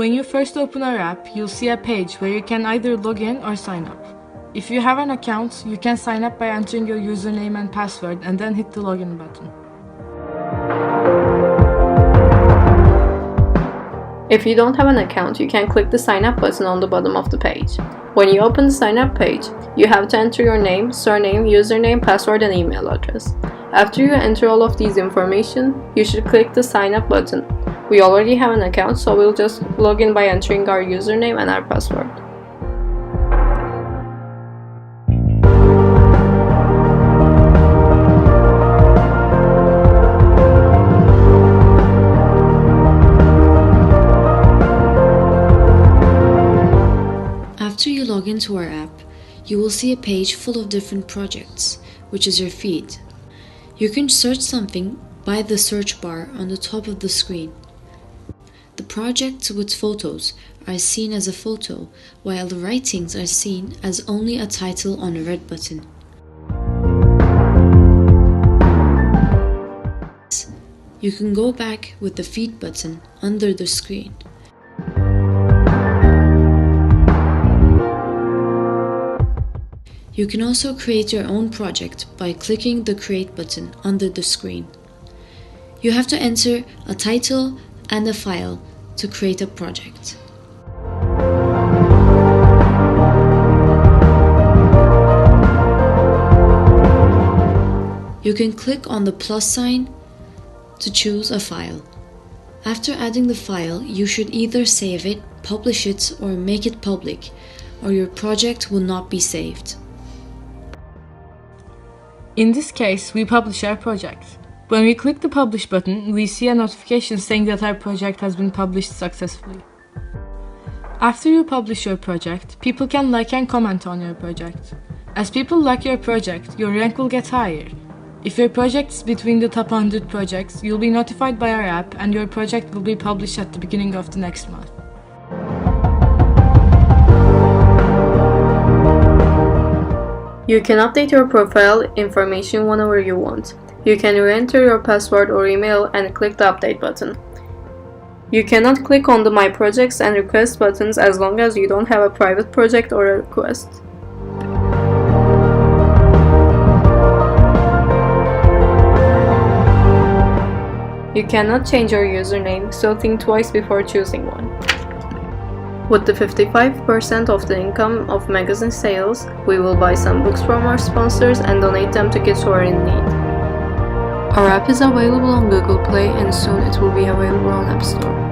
When you first open our app, you'll see a page where you can either log in or sign up. If you have an account, you can sign up by entering your username and password and then hit the login button. If you don't have an account, you can click the sign up button on the bottom of the page. When you open the sign up page, you have to enter your name, surname, username, password, and email address. After you enter all of these information, you should click the sign up button. We already have an account, so we'll just log in by entering our username and our password. After you log into our app, you will see a page full of different projects, which is your feed. You can search something by the search bar on the top of the screen. The projects with photos are seen as a photo, while the writings are seen as only a title on a red button. You can go back with the feed button under the screen. You can also create your own project by clicking the Create button under the screen. You have to enter a title and a file to create a project. You can click on the plus sign to choose a file. After adding the file, you should either save it, publish it, or make it public, or your project will not be saved. In this case, we publish our project. When we click the Publish button, we see a notification saying that our project has been published successfully. After you publish your project, people can like and comment on your project. As people like your project, your rank will get higher. If your project is between the top 100 projects, you'll be notified by our app and your project will be published at the beginning of the next month. You can update your profile information whenever you want. You can re-enter your password or email and click the update button. You cannot click on the My Projects and Request buttons as long as you don't have a private project or a request. You cannot change your username, so think twice before choosing one. With the 55% of the income of magazine sales, we will buy some books from our sponsors and donate them to kids who are in need. Our app is available on Google Play and soon it will be available on App Store.